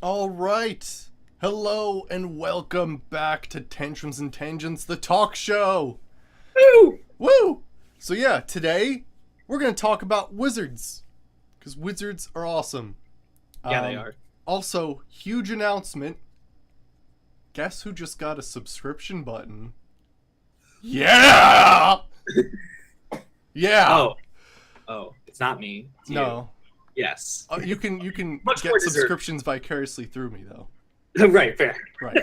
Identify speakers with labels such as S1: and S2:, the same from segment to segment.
S1: All right. Hello and welcome back to Tantrums and Tangents, the talk show.
S2: Woo!
S1: Woo! So yeah, today we're going to talk about wizards because wizards are awesome.
S2: Yeah, they are.
S1: Also, huge announcement. Guess who just got a subscription button? Yeah! Yeah.
S2: It's not me. It's you.
S1: No.
S2: Yes.
S1: You can
S2: Much
S1: get
S2: more deserved.
S1: subscriptions vicariously through me though.
S2: Right, fair.
S1: Right.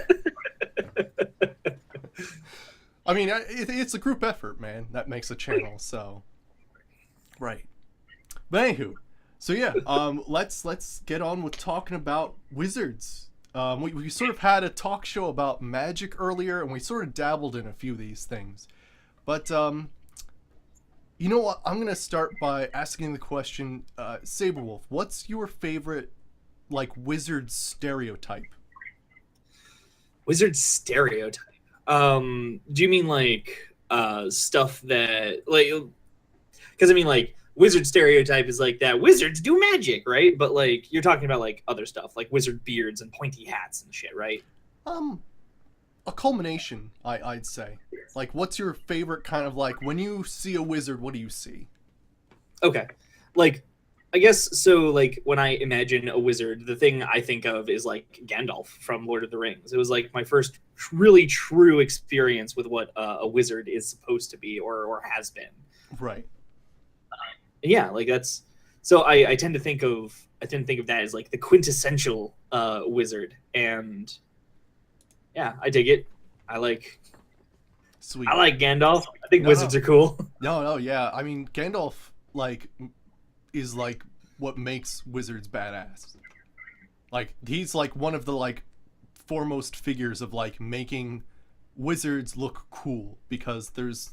S1: I mean, it's a group effort, man. That makes a channel, so right. But anywho, so yeah, let's get on with talking about wizards. We sort of had a talk show about magic earlier, and we sort of dabbled in a few of these things. But you know what? I'm gonna start by asking the question, Saberwolf, what's your favorite like wizard stereotype?
S2: Wizard stereotype. Do you mean like stuff that like? Because I mean like wizard stereotype is like that wizards do magic, right? But like you're talking about like other stuff like wizard beards and pointy hats and shit, right?
S1: A culmination, I'd say. Like, what's your favorite kind of like when you see a wizard? What do you see?
S2: Okay, like I guess so. Like when I imagine a wizard, the thing I think of is like Gandalf from Lord of the Rings. It was like my first really true experience with what a wizard is supposed to be or has been.
S1: Right.
S2: Yeah, like that's so I tend to think of that as like the quintessential wizard, and yeah, I dig it. I like
S1: Sweet.
S2: I like Gandalf. I think
S1: No,
S2: wizards
S1: no.
S2: are cool.
S1: No, yeah. I mean, Gandalf like is like what makes wizards badass. Like he's like one of the like foremost figures of like making wizards look cool because there's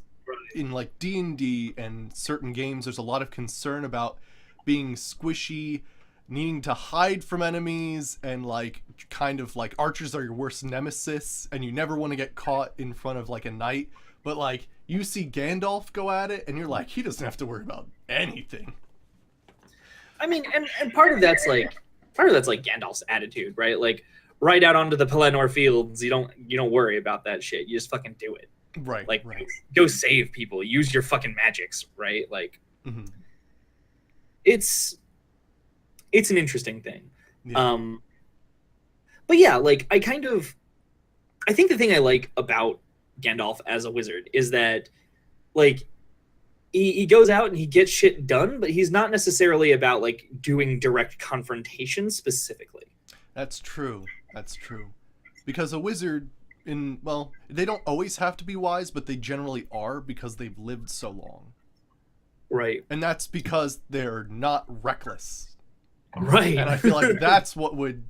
S1: in like D&D and certain games there's a lot of concern about being squishy, needing to hide from enemies, and like kind of like archers are your worst nemesis and you never want to get caught in front of like a knight, but like you see Gandalf go at it and you're like, he doesn't have to worry about anything.
S2: I mean, and part of that's like Gandalf's attitude, right? Like right out onto the Pelennor fields, you don't worry about that shit. You just fucking do it.
S1: Right,
S2: Like
S1: right.
S2: go save people. Use your fucking magics, right? Like
S1: Mm-hmm.
S2: it's an interesting thing.
S1: Yeah.
S2: But yeah, like I think the thing I like about Gandalf as a wizard is that like he goes out and he gets shit done, but he's not necessarily about like doing direct confrontation specifically.
S1: That's true. That's true. Because a wizard well, they don't always have to be wise, but they generally are because they've lived so long.
S2: Right.
S1: And that's because they're not reckless.
S2: Right.
S1: And I feel like that's what would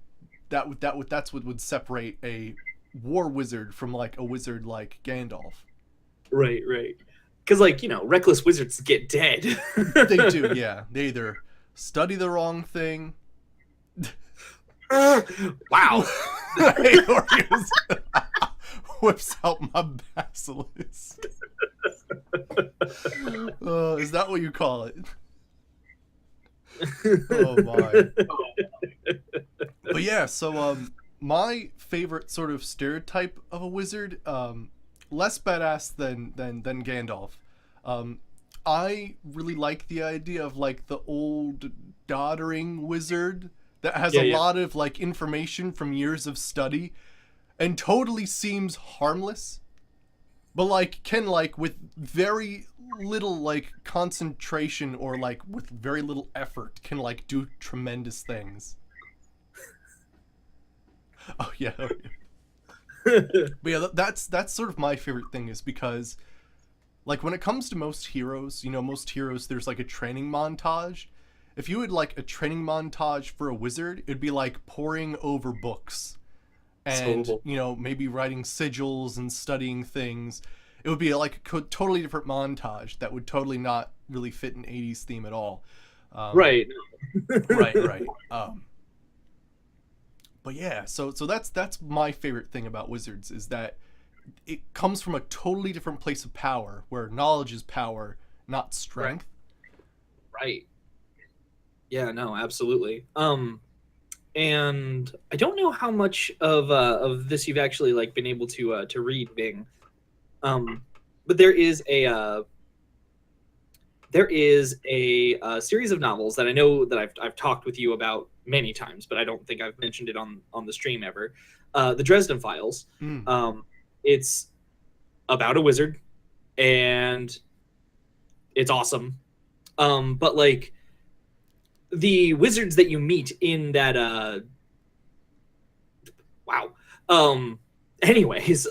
S1: separate a war wizard from like a wizard like Gandalf.
S2: Right. Because like, reckless wizards get dead.
S1: They do, yeah. They either study the wrong thing.
S2: Wow.
S1: Or he just whips out my basilisk. Is that what you call it? Oh my. But yeah, so my favorite sort of stereotype of a wizard, less badass than Gandalf. I really like the idea of like the old doddering wizard that has a lot of like information from years of study and totally seems harmless, but like can like with very little like concentration or like with very little effort can like do tremendous things. Oh yeah. But yeah, that's sort of my favorite thing is because like when it comes to most heroes, there's like a training montage. If you had like a training montage for a wizard, it'd be like poring over books and maybe writing sigils and studying things. It would be like a totally different montage that would totally not really fit an 80s theme at all.
S2: Right.
S1: Right. But yeah, so that's my favorite thing about wizards is that it comes from a totally different place of power where knowledge is power, not strength.
S2: Right. Yeah, no, absolutely. and I don't know how much of this you've actually like been able to read, Bing. But there is a series of novels that I know that I've talked with you about many times, but I don't think I've mentioned it on the stream ever. The Dresden Files.
S1: Mm.
S2: It's about a wizard, and it's awesome. But like the wizards that you meet in that wow. Anyways,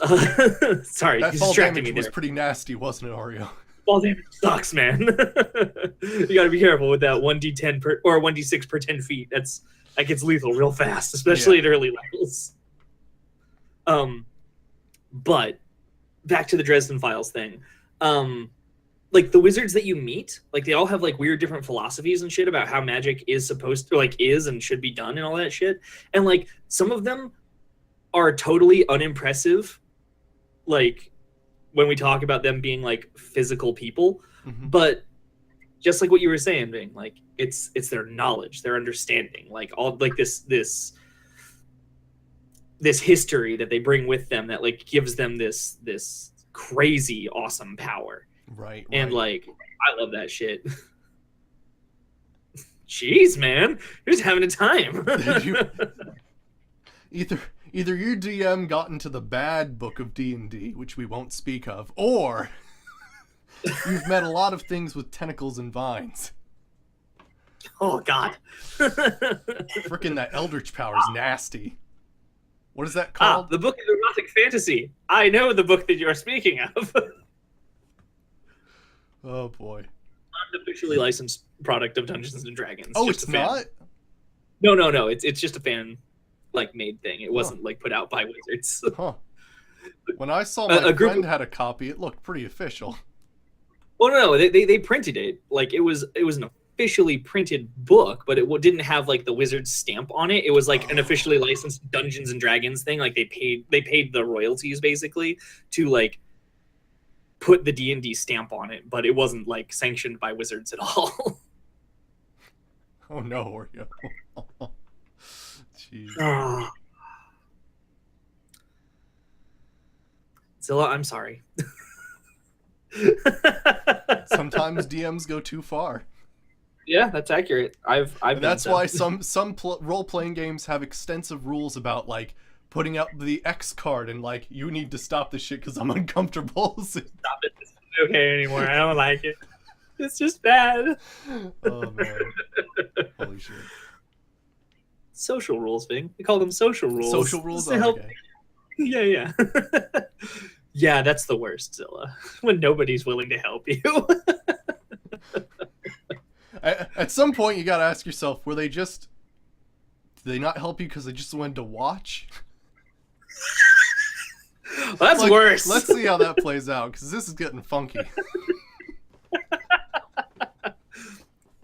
S2: sorry,
S1: That
S2: you
S1: fall
S2: distracted
S1: damage
S2: me
S1: was
S2: there.
S1: pretty nasty, wasn't it, Oreo?
S2: Fall damage sucks, man. You got to be careful with that 1d10 per or 1d6 per 10 feet. That gets lethal real fast, especially at early levels. But back to the Dresden Files thing. Like the wizards that you meet, like they all have like weird different philosophies and shit about how magic is supposed to like is and should be done and all that shit. And like some of them are totally unimpressive, like when we talk about them being like physical people,
S1: Mhm.
S2: but just like what you were saying, Bing, like it's their knowledge, their understanding, like all like this history that they bring with them that like gives them this crazy awesome power.
S1: Right.
S2: And like I love that shit. Jeez, man, you're just having a time.
S1: Either your DM got into the bad book of D&D, which we won't speak of, or you've met a lot of things with tentacles and vines.
S2: Oh God.
S1: Frickin' that Eldritch power is nasty. What is that called?
S2: The book of erotic fantasy. I know the book that you're speaking of.
S1: Oh boy.
S2: Unofficially licensed product of Dungeons and Dragons.
S1: Oh,
S2: Just
S1: it's
S2: a fan.
S1: not?
S2: No. It's just a fan like made thing. It wasn't like put out by Wizards.
S1: Huh. When I saw my
S2: group
S1: friend
S2: of-
S1: had a copy, it looked pretty official.
S2: Oh no, they printed it. Like it was an officially printed book, but it didn't have like the Wizards stamp on it. It was like an officially licensed Dungeons and Dragons thing. Like they paid the royalties basically to like put the D&D stamp on it, but it wasn't like sanctioned by Wizards at all.
S1: Oh no, Oreo. Jeez.
S2: Zilla, I'm sorry.
S1: Sometimes DMs go too far.
S2: Yeah, that's accurate. I've
S1: And that's
S2: done
S1: why
S2: so.
S1: some role-playing games have extensive rules about like putting out the X card and like you need to stop this shit because I'm uncomfortable.
S2: Stop it. This isn't okay anymore. I don't like it. It's just bad.
S1: Oh man. Holy shit.
S2: Social rules, Bing. We call them social rules.
S1: Social rules
S2: Just to
S1: are
S2: help.
S1: okay.
S2: Yeah. Yeah, that's the worst, Zilla. When nobody's willing to help you.
S1: At some point, you gotta ask yourself: did they not help you because they just wanted to watch?
S2: Well, that's
S1: Like,
S2: worse.
S1: Let's see how that plays out because this is getting funky.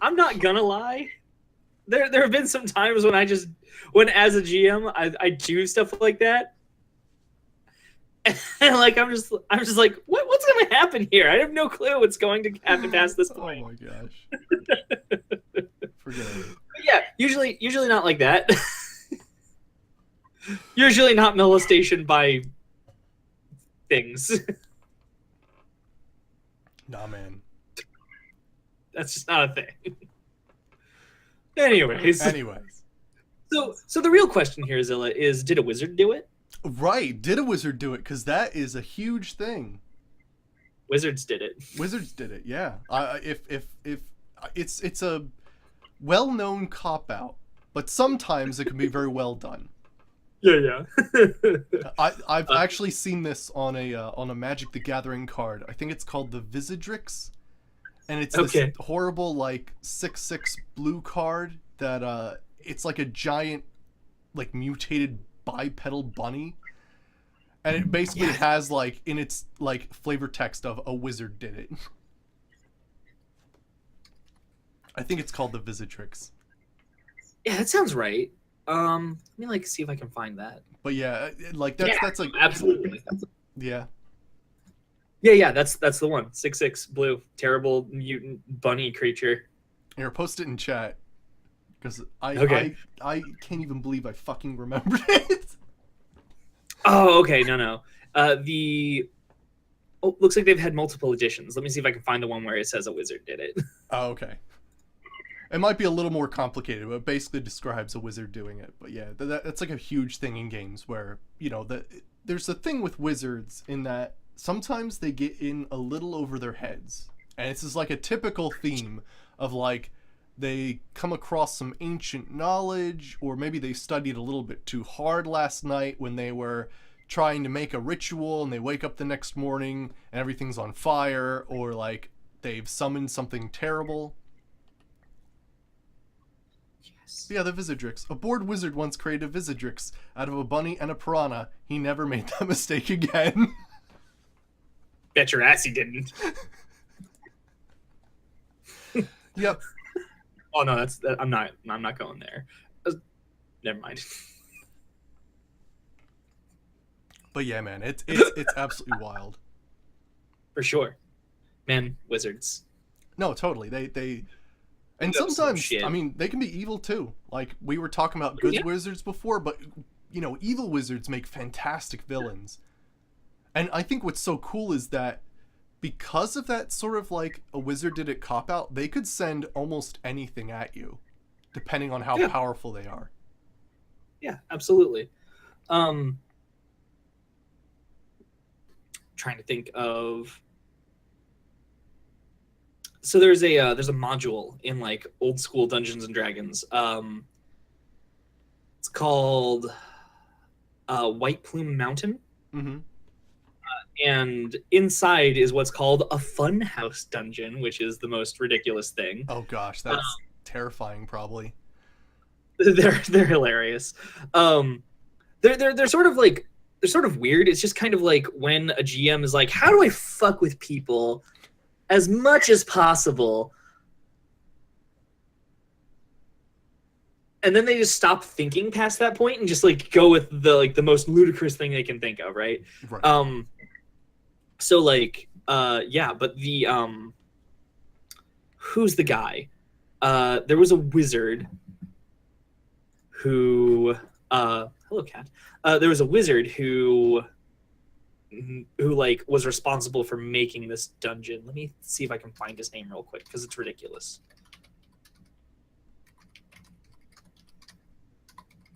S2: I'm not gonna lie. There have been some times when when as a GM I do stuff like that. And like I'm just like, what's gonna happen here? I have no clue what's going to happen past this point.
S1: Oh my gosh. Forget it.
S2: But yeah, usually not like that. Usually not molestation by things.
S1: Nah, man.
S2: That's just not a thing. Anyways. So the real question here, Zilla, is did a wizard do it?
S1: Right. Did a wizard do it? Because that is a huge thing.
S2: Wizards did it.
S1: Wizards did it, yeah. If it's a well-known cop-out, but sometimes it can be very well done.
S2: Yeah.
S1: I've actually seen this on a Magic the Gathering card. I think it's called the Visidrix, and it's this horrible like 6/6 blue card that it's like a giant like mutated bipedal bunny, and it basically has like in its like flavor text of a wizard did it. I think it's called the Visidrix.
S2: Yeah, that sounds right. Let me like see if I can find that.
S1: But yeah, like that's like
S2: absolutely.
S1: yeah.
S2: Yeah, that's the one. 6/6 blue, terrible mutant bunny creature.
S1: Here, post it in chat. because
S2: Okay.
S1: I can't even believe I fucking remembered it.
S2: Oh, okay. No, no. The looks like they've had multiple editions. Let me see if I can find the one where it says a wizard did it.
S1: Oh, okay. It might be a little more complicated, but it basically describes a wizard doing it. But yeah, that's like a huge thing in games where, there's a thing with wizards in that sometimes they get in a little over their heads. And this is like a typical theme of like they come across some ancient knowledge, or maybe they studied a little bit too hard last night when they were trying to make a ritual and they wake up the next morning and everything's on fire, or like they've summoned something terrible.
S2: Yes.
S1: Yeah, the Visidrix. A bored wizard once created a Visidrix out of a bunny and a piranha. He never made that mistake again.
S2: Bet your ass he didn't.
S1: Yep.
S2: Oh no, I'm not going there. Never mind.
S1: But yeah, man, it's absolutely wild.
S2: For sure. Man, wizards.
S1: No, totally. They and
S2: Know some
S1: sometimes
S2: shit.
S1: I mean they can be evil too. Like we were talking about good
S2: Yeah.
S1: wizards before, but evil wizards make fantastic villains. And I think what's so cool is that because of that sort of like a wizard did it cop out, they could send almost anything at you, depending on how
S2: Yeah.
S1: powerful they are.
S2: Yeah, absolutely. Trying to think of. So there's a module in like old school Dungeons and Dragons. It's called White Plume Mountain,
S1: Mm-hmm.
S2: and inside is what's called a fun house dungeon, which is the most ridiculous thing.
S1: Oh gosh, that's terrifying, probably.
S2: They're hilarious. They're sort of like they're sort of weird. It's just kind of like when a GM is like, how do I fuck with people as much as possible? And then they just stop thinking past that point and just like go with the most ludicrous thing they can think of, right?
S1: Right.
S2: So like yeah, but the who's the guy? There was a wizard who hello cat. There was a wizard who like was responsible for making this dungeon. Let me see if I can find his name real quick because it's ridiculous.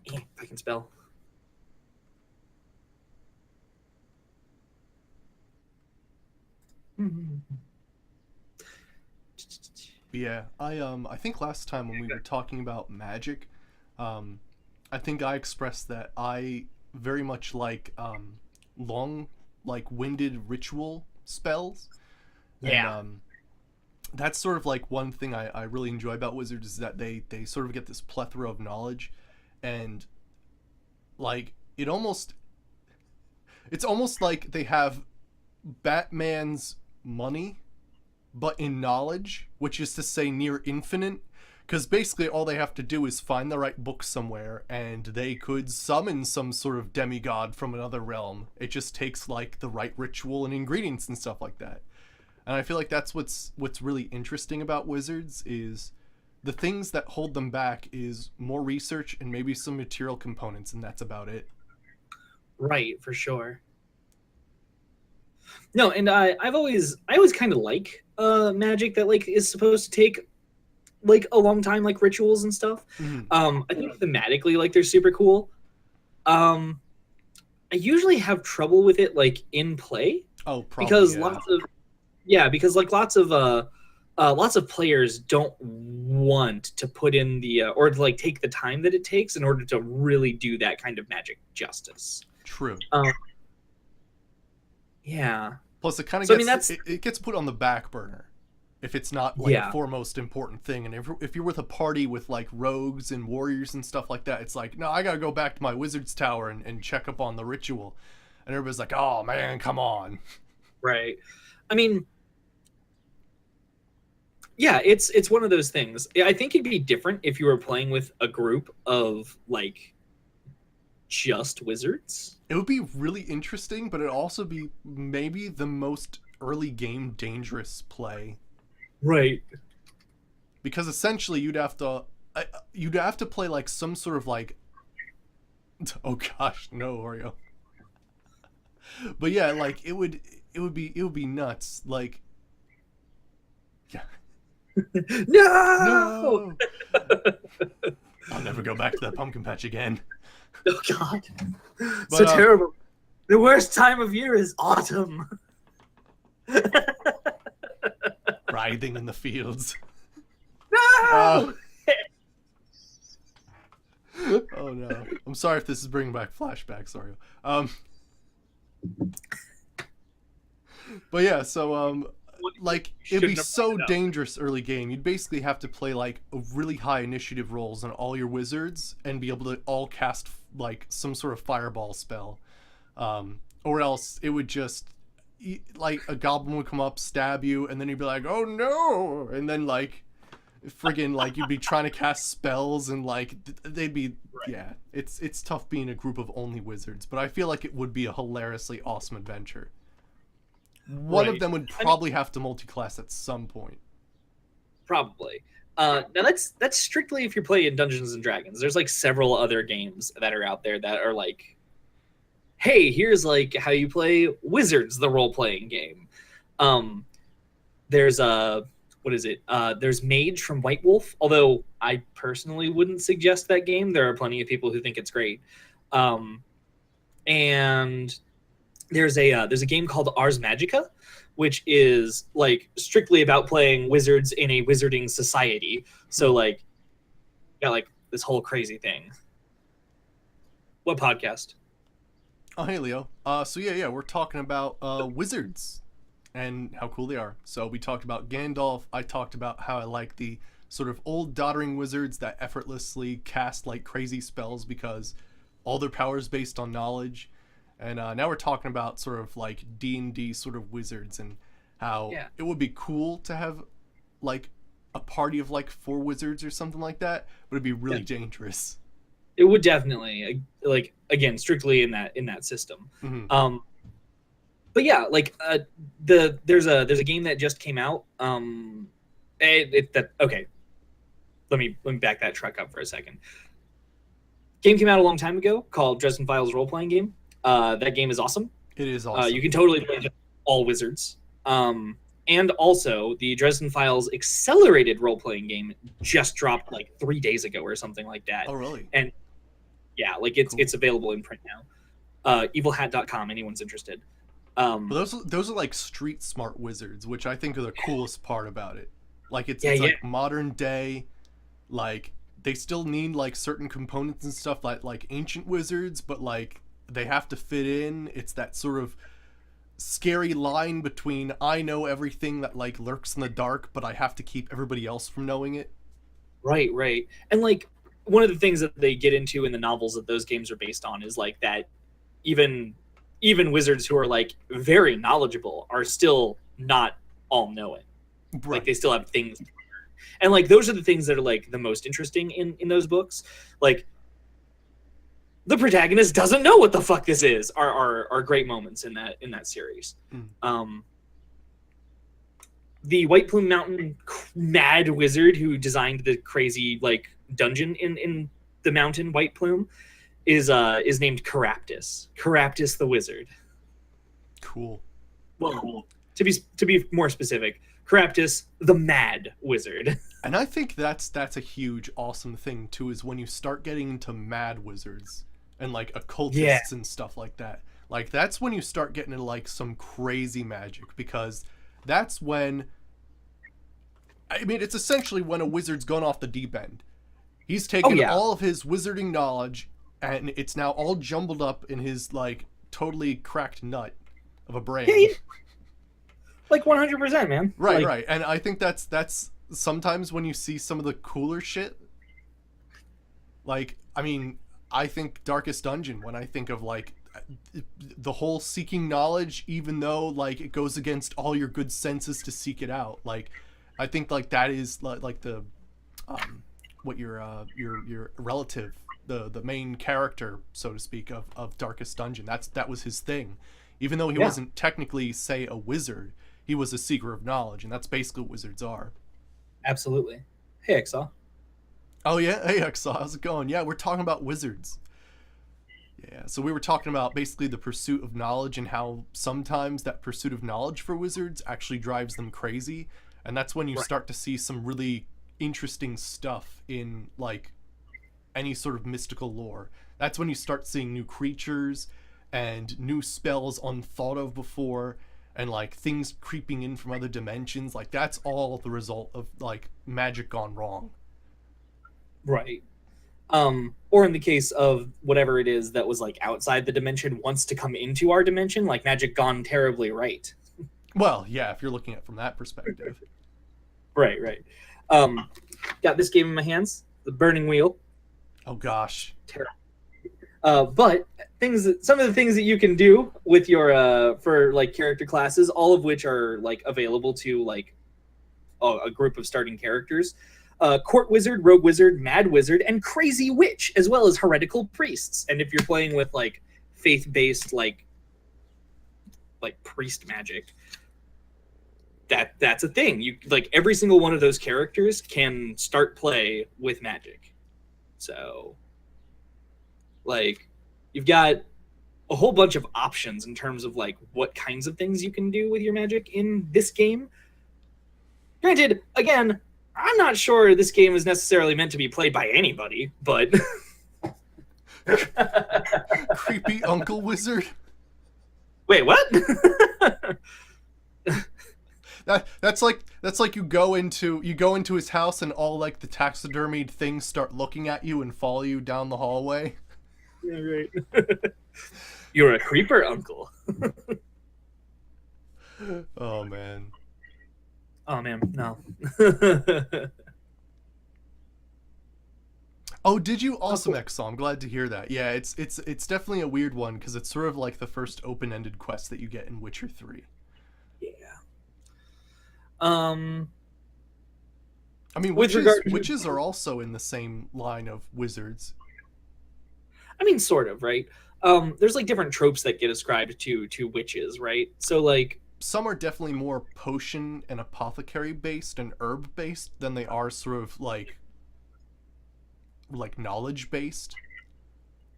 S2: If I can spell.
S1: Yeah, I think last time when we were talking about magic, I think I expressed that I very much like long, like winded ritual spells.
S2: Yeah.
S1: And that's sort of like one thing I really enjoy about wizards is that they sort of get this plethora of knowledge, and like it's almost like they have Batman's money but in knowledge, which is to say near infinite, because basically all they have to do is find the right book somewhere and they could summon some sort of demigod from another realm. It just takes like the right ritual and ingredients and stuff like that. And I feel like that's what's really interesting about wizards is the things that hold them back is more research and maybe some material components, and that's about it.
S2: Right, for sure. No, and I always kind of like magic that like is supposed to take like a long time, like rituals and stuff.
S1: Mhm.
S2: I think thematically like they're super cool. I usually have trouble with it like in play
S1: Oh, probably
S2: because
S1: yeah.
S2: lots of players don't want to put in the or to like take the time that it takes in order to really do that kind of magic justice.
S1: True.
S2: Yeah.
S1: Plus, it kind of
S2: So, I
S1: gets
S2: mean,
S1: it gets put on the back burner if it's not like
S2: Yeah.
S1: a foremost important thing. And if you're with a party with like rogues and warriors and stuff like that, it's like, no, I gotta go back to my wizard's tower and check up on the ritual. And everybody's like, oh man, come on.
S2: Right. I mean, yeah, it's one of those things. I think it'd be different if you were playing with a group of like just wizards.
S1: It would be really interesting, but it'd also be maybe the most early game dangerous play,
S2: Right.
S1: because essentially you'd have to you'd have to play like some sort of like, oh gosh, no, Oreo. But yeah, like it would be nuts. Like, yeah,
S2: No!
S1: no, I'll never go back to that pumpkin patch again.
S2: Oh God, so
S1: But
S2: terrible. The worst time of year is autumn.
S1: writhing in the fields.
S2: No!
S1: Oh no, I'm sorry if this is bringing back flashbacks, Oreo. But yeah, so like it'd be
S2: Shouldn't have
S1: so
S2: brought it up.
S1: dangerous early game. You'd basically have to play like a really high initiative rolls on all your wizards and be able to all cast like some sort of fireball spell, or else it would just like a goblin would come up, stab you, and then you'd be like, oh no, and then like friggin' like you'd be trying to cast spells and like they'd be yeah. It's tough being a group of only wizards, but I feel like it would be a hilariously awesome adventure. One of
S2: Right.
S1: them would probably have to multi-class at some point.
S2: Probably. Now that's strictly if you're playing Dungeons and Dragons. There's like several other games that are out there that are like, hey, here's like how you play Wizards, the role playing game. There's what is it? There's Mage from White Wolf. Although I personally wouldn't suggest that game. There are plenty of people who think it's great. And there's a game called Ars Magica, which is like strictly about playing wizards in a wizarding society. So like, got like this whole crazy thing. What podcast?
S1: Oh, hey, Leo. So yeah, we're talking about wizards and how cool they are. So we talked about Gandalf. I talked about how I like the sort of old doddering wizards that effortlessly cast like crazy spells because all their power is based on knowledge. And now we're talking about sort of like D&D sort of wizards and how
S2: Yeah.
S1: it would be cool to have like a party of like 4 wizards or something like that, but it'd be really dangerous.
S2: It would definitely like again strictly in that system.
S1: Mm-hmm.
S2: But yeah, like there's a game that just came out. Okay. Let me back that truck up for a second. Game came out a long time ago called Dresden Files role playing game. That game is awesome.
S1: It is awesome.
S2: You can totally play all wizards. And also, the Dresden Files accelerated role playing game just dropped like 3 days ago or something like that.
S1: Oh, really?
S2: And yeah, like it's
S1: Cool.
S2: it's available in print now. Evilhat.com, anyone's interested.
S1: But those are like street smart wizards, which I think are the coolest part about it. Like it's
S2: Yeah.
S1: like modern day, like they still need like certain components and stuff like ancient wizards, but like they have to fit in. It's that sort of scary line between I know everything that like lurks in the dark, but I have to keep everybody else from knowing it.
S2: Right. And like one of the things that they get into in the novels that those games are based on is like that even wizards who are like very knowledgeable are still not all knowing.
S1: Right.
S2: Like they still have things to learn. And like those are the things that are like the most interesting in those books. Like the protagonist doesn't know what the fuck this is are great moments in that series. The White Plume Mountain mad wizard who designed the crazy like dungeon in the mountain White Plume is named Caraptus. Caraptus the wizard.
S1: Cool.
S2: Well, to be more specific, Caraptus the mad wizard.
S1: And I think that's a huge awesome thing too, is when you start getting into mad wizards and like occultists and stuff like that. Like that's when you start getting into like some crazy magic, because that's when, I mean, it's essentially when a wizard's gone off the deep end. He's taken all of his wizarding knowledge and it's now all jumbled up in his like totally cracked nut of a brain.
S2: Yeah, like 100%, man.
S1: Right,
S2: like,
S1: right. And I think that's sometimes when you see some of the cooler shit. Like, I mean, I think Darkest Dungeon when I think of like the whole seeking knowledge, even though like it goes against all your good senses to seek it out. Like, I think like that is like the what your relative, the main character, so to speak, of Darkest Dungeon. That was his thing. Even though he wasn't technically, say, a wizard, he was a seeker of knowledge, and that's basically what wizards are.
S2: Absolutely. Hey, Exal.
S1: Oh yeah, hey Exo, how's it going? Yeah, we're talking about wizards. Yeah, so we were talking about basically the pursuit of knowledge and how sometimes that pursuit of knowledge for wizards actually drives them crazy, and that's when you
S2: Right.
S1: start to see some really interesting stuff in like any sort of mystical lore. That's when you start seeing new creatures and new spells unthought of before, and like things creeping in from other dimensions. Like that's all the result of like magic gone wrong.
S2: Right. Or in the case of whatever it is that was like outside the dimension wants to come into our dimension, like magic gone terribly right.
S1: Well, yeah, if you're looking at it from that perspective.
S2: Right, right. Um, got this game in my hands, the Burning Wheel.
S1: Oh gosh.
S2: Terrible. But some of the things that you can do with your for like character classes, all of which are like available to like a group of starting characters. Court Wizard, Rogue Wizard, Mad Wizard, and Crazy Witch, as well as Heretical Priests. And if you're playing with like faith-based like priest magic, that's a thing. You like every single one of those characters can start play with magic. So like you've got a whole bunch of options in terms of like what kinds of things you can do with your magic in this game. Granted, again, I'm not sure this game is necessarily meant to be played by anybody, but
S1: Creepy Uncle Wizard.
S2: wait, what?
S1: That's like you go into his house and all like the taxidermied things start looking at you and follow you down the hallway.
S2: Yeah, right. You're a creeper, uncle.
S1: Oh man.
S2: Oh man, no.
S1: Oh, did you? Awesome, Exo. I'm glad to hear that. Yeah, it's definitely a weird one because it's sort of like the first open-ended quest that you get in Witcher 3.
S2: Yeah. Um.
S1: I mean,
S2: With
S1: witches
S2: regard to-
S1: witches are also in the same line of wizards.
S2: I mean, sort of, right? There's like different tropes that get ascribed to witches, right? So like,
S1: Some are definitely more potion and apothecary based and herb based than they are sort of like knowledge based.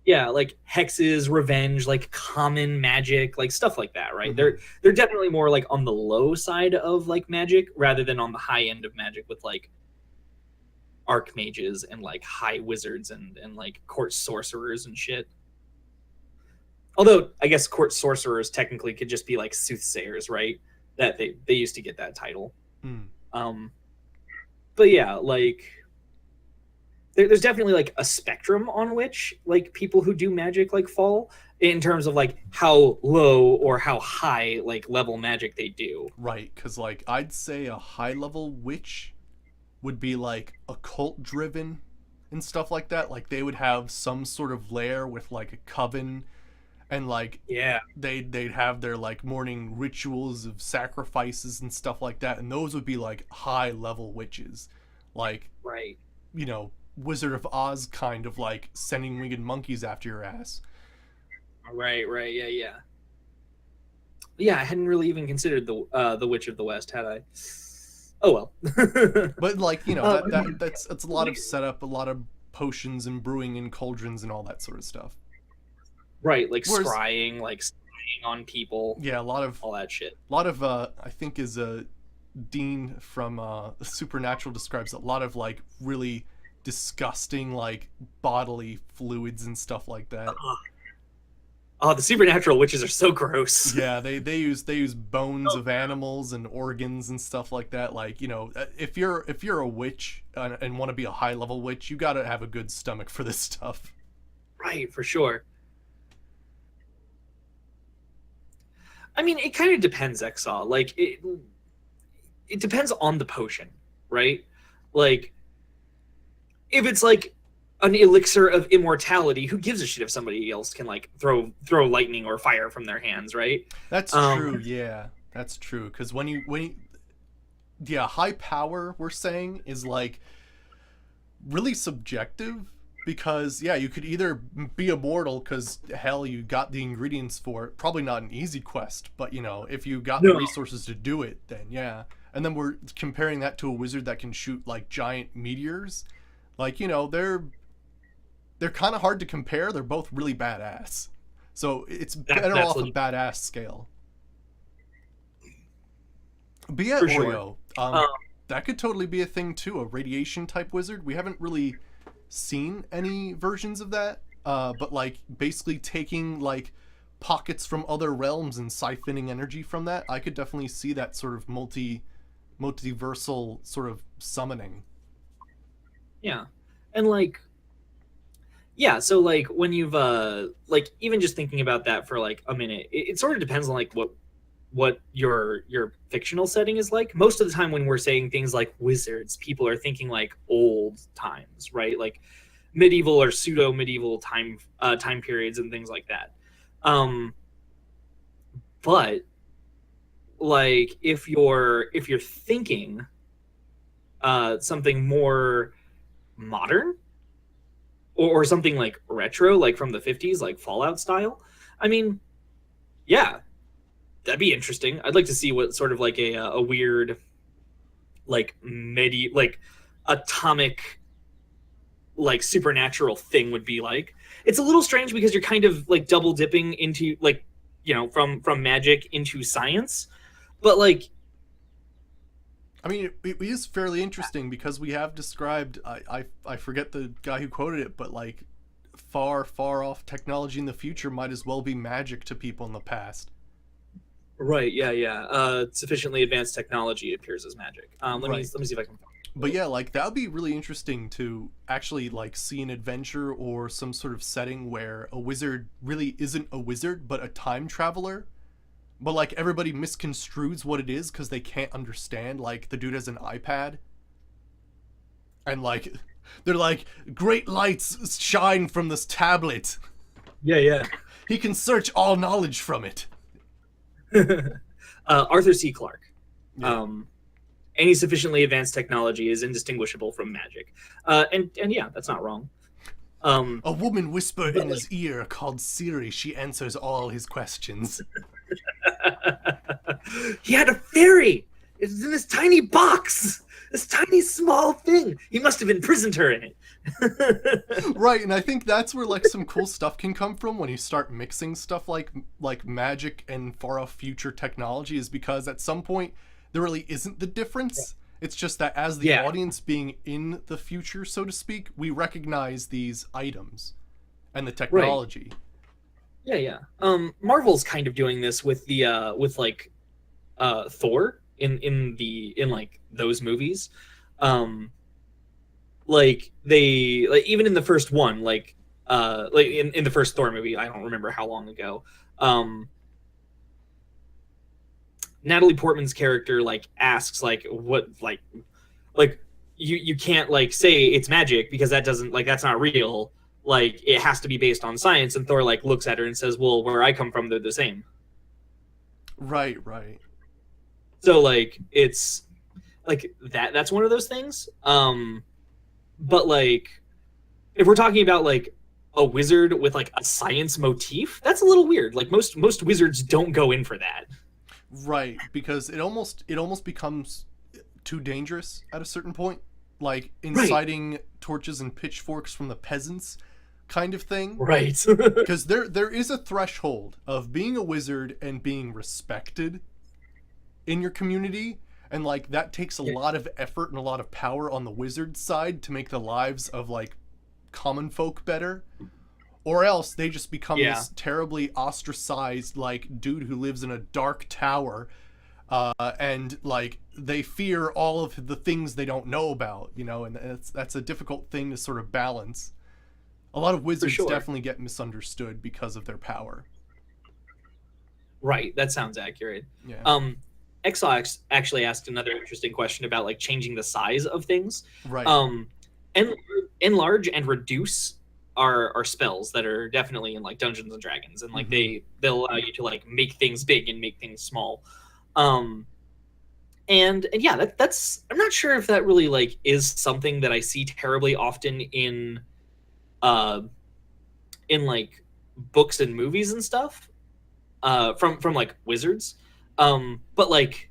S2: yeah, like hexes, revenge, like common magic, like stuff like that, right?
S1: Mhm.
S2: They're definitely more like on the low side of like magic rather than on the high end of magic with like archmages and like high wizards and like court sorcerers and shit. Although I guess court sorcerers technically could just be like soothsayers, right? That they used to get that title.
S1: Mm.
S2: Um, but yeah, like there's definitely like a spectrum on which like people who do magic like fall in terms of like how low or how high like level magic they do.
S1: Right, because like I'd say a high level witch would be like occult driven and stuff like that. Like they would have some sort of lair with like a coven, and like
S2: Yeah,
S1: they'd have their like morning rituals of sacrifices and stuff like that, and those would be like high level witches, like
S2: right.
S1: Wizard of Oz kind of like sending winged monkeys after your ass.
S2: Right, right, yeah, yeah. Yeah, I hadn't really even considered the Witch of the West, had I? Oh well.
S1: But like that's a lot of
S2: Like-
S1: setup, a lot of potions and brewing in cauldrons and all that sort of stuff.
S2: right, like
S1: Whereas-
S2: scrying, like spying on people,
S1: Yeah,
S2: all that shit.
S1: I think is Dean from Supernatural describes a lot of like really disgusting like bodily fluids and stuff like that.
S2: Oh, the supernatural witches are so gross.
S1: Yeah, they use bones of animals and organs and stuff like that. Like if you're a witch and want to be a high level witch, you got to have a good stomach for this stuff.
S2: Right, for sure. I mean, it kind of depends, Exaw. Like it depends on the potion, right? Like if it's like an elixir of immortality, who gives a shit if somebody else can like throw lightning or fire from their hands, right?
S1: That's true. Yeah, that's true. Because high power we're saying is like really subjective. Because yeah, you could either be immortal because hell, you got the ingredients for it. Probably not an easy quest, but if you got the
S2: No.
S1: resources to do it, then yeah. And then we're comparing that to a wizard that can shoot like giant meteors. Like, they're kind of hard to compare. They're both really badass. So it's better
S2: That's
S1: off a
S2: legit,
S1: badass scale. But yeah,
S2: for sure.
S1: Oreo.
S2: Um,
S1: That could totally be a thing too. A radiation type wizard. We haven't really seen any versions of that. But like basically taking like pockets from other realms and siphoning energy from that. I could definitely see that sort of multiversal sort of summoning.
S2: yeah, and like yeah, so like when you've like even just thinking about that for like a minute, it sort of depends on like what your fictional setting is like. Most of the time when we're saying things like wizards, people are thinking like old times, right? Like medieval or pseudo medieval time periods and things like that. Um, but like if you're thinking something more modern or something like retro, like from the 50s, like Fallout style, I mean, yeah, that'd be interesting. I'd like to see what sort of like a weird like like atomic like supernatural thing would be like. It's a little strange because you're kind of like double dipping into like from magic into science, but like
S1: I mean, it is fairly interesting because we have described. I forget the guy who quoted it, but like far off technology in the future might as well be magic to people in the past.
S2: right, yeah. Sufficiently advanced technology appears as magic.
S1: Right.
S2: Let me see if I can.
S1: But yeah, like that would be really interesting to actually like see an adventure or some sort of setting where a wizard really isn't a wizard but a time traveler. But like everybody misconstrues what it is because they can't understand. Like the dude has an iPad, and like they're like, great lights shine from this tablet.
S2: Yeah.
S1: He can search all knowledge from it.
S2: Arthur C. Clarke.
S1: Yeah.
S2: Any sufficiently advanced technology is indistinguishable from magic, and yeah, that's not wrong.
S1: A woman whispered in
S2: Like,
S1: his ear called Siri. She answers all his questions.
S2: he had a fairy. It's in this tiny box, this tiny small thing. He must have imprisoned her in it.
S1: Right, and I think that's where like some cool stuff can come from when you start mixing stuff like magic and far off future technology, is because at some point there really isn't the difference. It's just that as the audience being in the future, so to speak, we recognize these items and the technology.
S2: Yeah. Marvel's kind of doing this with the with like Thor in like those movies. Like they like even in the first one, like in the first Thor movie, I don't remember how long ago. Natalie Portman's character like asks like what like you can't like say it's magic because that doesn't like that's not real. Like it has to be based on science, and Thor like looks at her and says, well, where I come from they're the same.
S1: Right.
S2: So like it's like that's one of those things. But like if we're talking about like a wizard with like a science motif, that's a little weird. Like most wizards don't go in for that.
S1: Right, because it almost becomes too dangerous at a certain point, like inciting torches and pitchforks from the peasants kind of thing.
S2: Right.
S1: Because there is a threshold of being a wizard and being respected in your community, and like that takes a lot of effort and a lot of power on the wizard side to make the lives of like common folk better, or else they just become this terribly ostracized like dude who lives in a dark tower, and like they fear all of the things they don't know about, and that's a difficult thing to sort of balance. A lot of wizards definitely get misunderstood because of their power.
S2: Right, that sounds accurate.
S1: Yeah.
S2: Exox actually asked another interesting question about like changing the size of things.
S1: Right.
S2: And enlarge and reduce are spells that are definitely in like Dungeons and Dragons, and like they'll allow you to like make things big and make things small. And yeah, that's I'm not sure if that really like is something that I see terribly often uh in like books and movies and stuff from like wizards. But like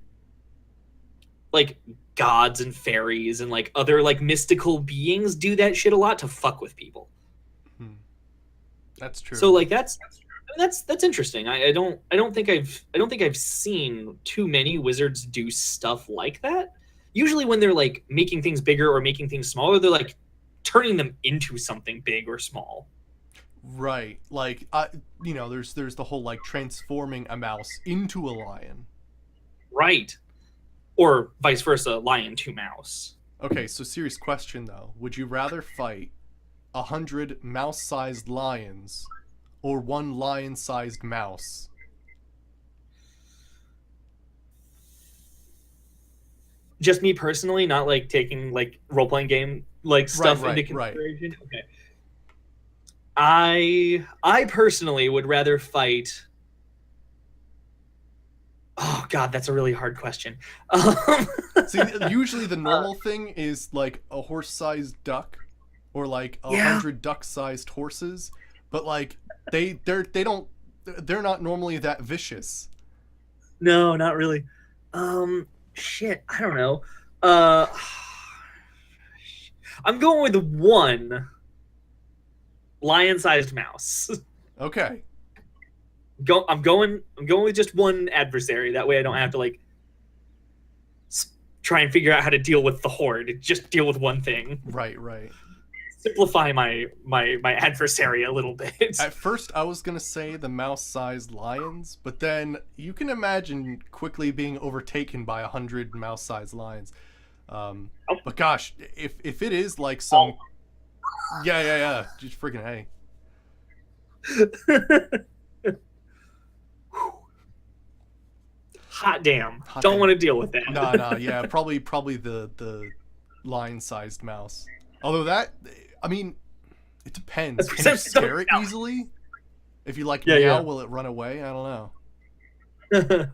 S2: gods and fairies and like other like mystical beings do that shit a lot to fuck with people.
S1: Hmm. That's true.
S2: So like that's interesting. I don't think I've seen too many wizards do stuff like that. Usually when they're like making things bigger or making things smaller, they're like turning them into something big or small.
S1: Right. Like there's the whole like transforming a mouse into a lion.
S2: Right. Or vice versa, lion to mouse.
S1: Okay, so serious question though. Would you rather fight 100 mouse-sized lions or one lion-sized mouse?
S2: Just me personally, not like taking like role playing game like stuff
S1: Right,
S2: into
S1: right.
S2: consideration. Okay. I personally would rather fight. Oh God, that's a really hard question.
S1: See, usually the normal thing is like a horse-sized duck, or like a
S2: Yeah.
S1: 100 duck-sized horses, but like they're not normally that vicious.
S2: No, not really. Shit, I don't know. Uh, I'm going with one lion-sized mouse.
S1: Okay.
S2: I'm going with just one adversary. That way, I don't have to like try and figure out how to deal with the horde. Just deal with one thing.
S1: Right, right.
S2: Simplify my adversary a little bit.
S1: At first, I was gonna say the mouse-sized lions, but then you can imagine quickly being overtaken by 100 mouse-sized lions. But gosh, if it is like some, yeah, just freaking hey.
S2: Hot damn!
S1: Hot
S2: Don't
S1: damn.
S2: want to deal with that.
S1: No, yeah, probably the lion-sized mouse. Although that, I mean, it depends. Can you scare it easily? If you like meow, will it run away? I don't
S2: know.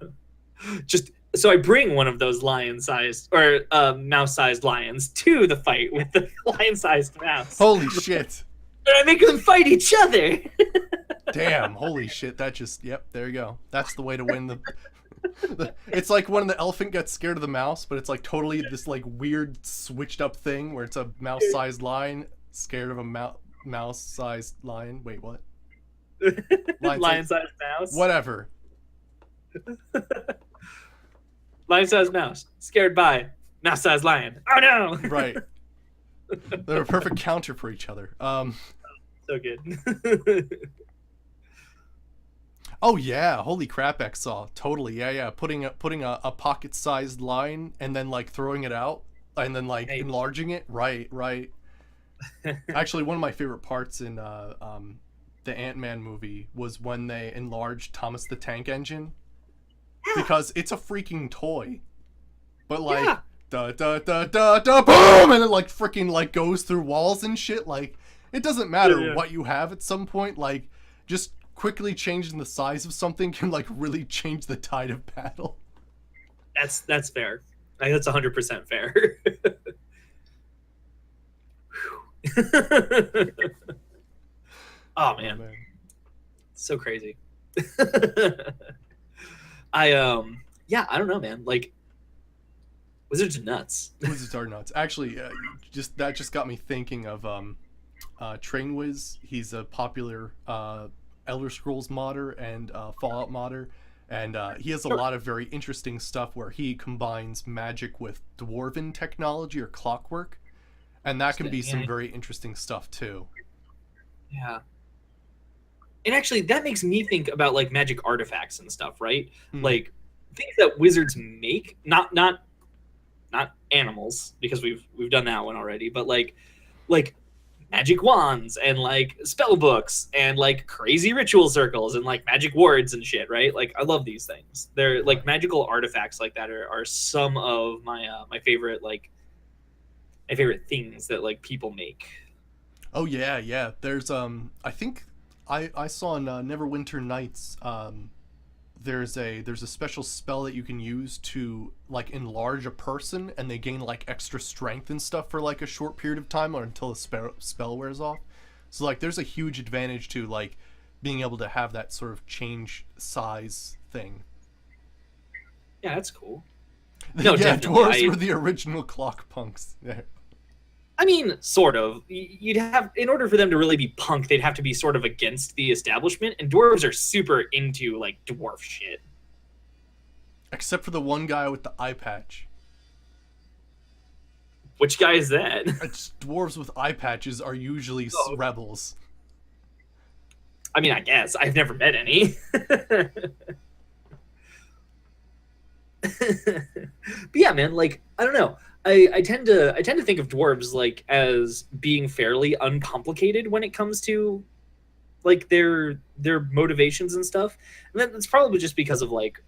S2: Just so I bring one of those lion-sized or mouse-sized lions to the fight with the lion-sized mouse.
S1: Holy shit!
S2: And I make them fight each other.
S1: Damn! Holy shit! That just there you go. That's the way to win the. It's like when the elephant gets scared of the mouse, but it's like totally this like weird switched up thing where it's a mouse-sized lion scared of a mouse-sized lion. Wait, what?
S2: Lion-sized mouse.
S1: Whatever.
S2: Lion-sized mouse scared by mouse-sized lion. Oh no!
S1: Right. They're a perfect counter for each other.
S2: So good.
S1: Oh yeah, holy crap, Exaw. Totally, yeah. Putting a pocket-sized line and then like throwing it out and then like enlarging it. Right. Actually, one of my favorite parts in the Ant-Man movie was when they enlarged Thomas the Tank Engine. Because it's a freaking toy. But like da da da da da boom, and it like freaking like goes through walls and shit. Like it doesn't matter what you have at some point, like just quickly changing the size of something can like really change the tide of battle.
S2: That's fair. That's 100% fair. Oh man. So crazy. I don't know, man. Like wizards are nuts.
S1: Wizards are nuts. Actually, that just got me thinking of Train Wiz. He's a popular Elder Scrolls modder and Fallout modder, and he has a lot of very interesting stuff where he combines magic with dwarven technology or clockwork, and that can be some very interesting stuff too.
S2: Yeah. And actually, that makes me think about like magic artifacts and stuff, right? Like things that wizards make, not animals, because we've done that one already, but like magic wands and like spell books and like crazy ritual circles and like magic wards and shit, right? Like I love these things. They're like magical artifacts like that are some of my my favorite things that like people make.
S1: Oh yeah. There's I think I saw in Neverwinter Nights there's a special spell that you can use to like enlarge a person, and they gain like extra strength and stuff for like a short period of time or until the spell wears off. So like there's a huge advantage to like being able to have that sort of change size thing.
S2: Yeah, that's cool. No,
S1: Yeah,
S2: definitely.
S1: dwarves were the original clock punks. Yeah.
S2: I mean, sort of. You'd have, in order for them to really be punk, they'd have to be sort of against the establishment, and dwarves are super into like dwarf shit.
S1: Except for the one guy with the eye patch.
S2: Which guy is that?
S1: Dwarves with eye patches are usually
S2: Oh.
S1: rebels.
S2: I mean, I guess I've never met any. But yeah, man, like I don't know. I tend to think of dwarves like as being fairly uncomplicated when it comes to like their motivations and stuff. And that's probably just because of like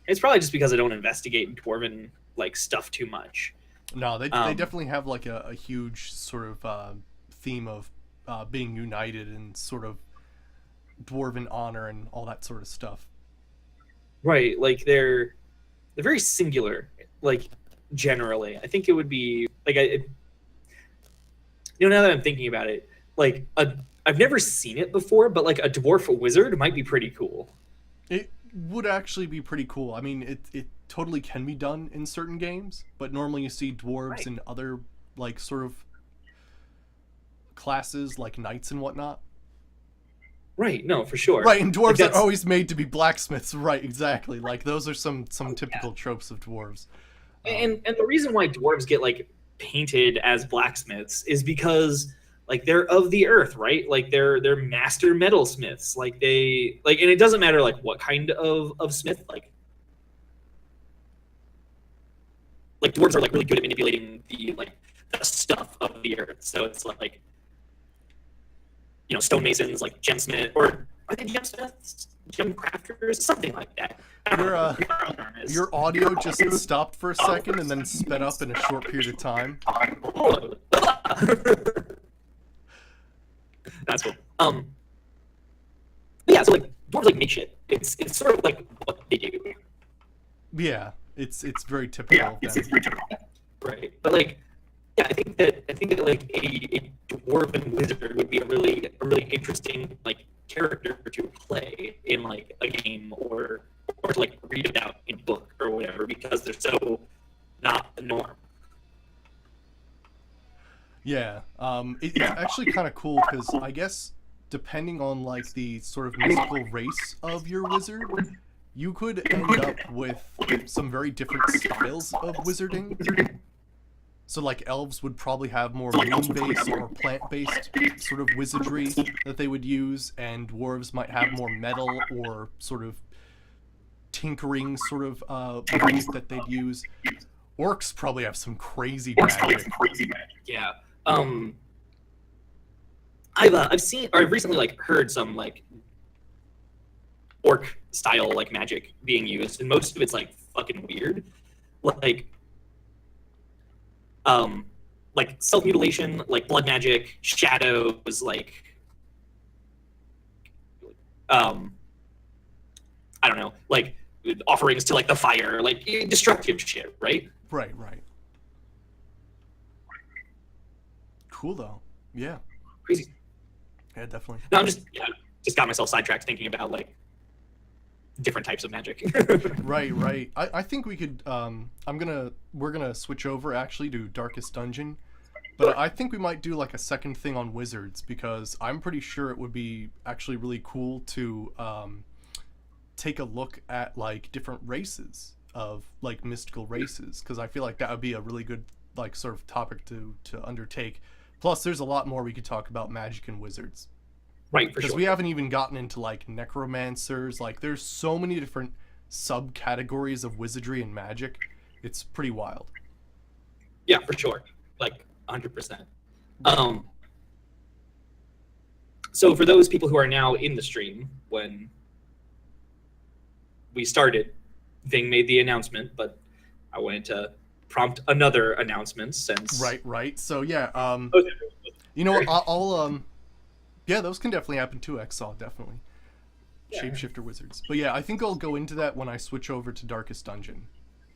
S2: it's probably just because I don't investigate dwarven like stuff too much.
S1: No, they definitely have like a huge sort of theme of being united and sort of dwarven honor and all that sort of stuff.
S2: Right, like they're very singular. Like generally, I think it would be like now that I'm thinking about it, like I've never seen it before, but like a dwarf wizard might be pretty cool.
S1: It would actually be pretty cool. I mean, it totally can be done in certain games, but normally you see dwarves
S2: Right.
S1: and other like sort of classes like knights and whatnot.
S2: Right, no, for sure.
S1: Right, and dwarves
S2: Like,
S1: are always made to be blacksmiths. Right, exactly. Like those are some
S2: yeah.
S1: typical tropes of dwarves.
S2: And the reason why dwarves get like painted as blacksmiths is because like they're of the earth, right? Like they're master metalsmiths. Like they like, and it doesn't matter like what kind of smith. Like dwarves are like really good at manipulating the stuff of the earth. So it's like stonemasons, like gemsmith, or are they gemsmiths, gem crafters, something like that.
S1: Your audio just stopped for a second and then sped up in a short period of time.
S2: That's cool. But yeah, so like dwarves like make shit. It's sort of like what they do.
S1: Yeah, it's very typical.
S3: It's
S1: then.
S3: very typical.
S2: Right. But like yeah, I think that like a dwarven wizard would be a really interesting like character to play in like a game or to like read about in book or whatever, because they're so not the norm.
S1: Yeah, it's actually kind of cool because I guess depending on like the sort of mystical race of your wizard, you could end up with some very different styles of wizarding. So like elves would probably have more moon-based or plant-based sort of wizardry that they would use, and dwarves might have more metal or sort of tinkering sort of ways that they'd use. Orcs probably have some crazy magic.
S2: Yeah. I've seen or I've recently like heard some like orc style like magic being used, and most of it's like fucking weird. Like self-mutilation, like blood magic, shadows, like I don't know, like offerings to like the fire, like destructive shit, right?
S1: Right. Cool though. Yeah.
S2: Crazy.
S1: Yeah, definitely.
S2: No, I'm just got myself sidetracked thinking about like different types of magic.
S1: Right. I think we could we're gonna switch over actually to Darkest Dungeon. But I think we might do like a second thing on wizards, because I'm pretty sure it would be actually really cool to take a look at like different races of like mystical races, because I feel like that would be a really good like sort of topic to undertake. Plus there's a lot more we could talk about magic and wizards.
S2: Right, for
S1: Because
S2: sure.
S1: we haven't even gotten into like necromancers. Like there's so many different subcategories of wizardry and magic. It's pretty wild.
S2: Yeah, for sure. Like 100%. So for those people who are now in the stream, when we started, Ving made the announcement, but I wanted to prompt another announcement since
S1: Right. So yeah, you know what? I'll yeah, those can definitely happen too. Exile definitely.
S2: Yeah.
S1: Shapeshifter wizards. But yeah, I think I'll go into that when I switch over to Darkest Dungeon.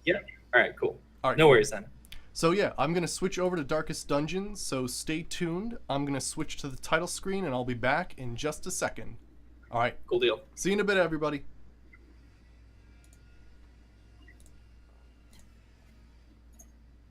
S2: Yeah. All right, cool.
S1: All right.
S2: No worries then.
S1: So yeah, I'm gonna switch over to Darkest Dungeon. So stay tuned. I'm gonna switch to the title screen, and I'll be back in just a second. All right.
S2: Cool deal.
S1: See you in a bit, everybody.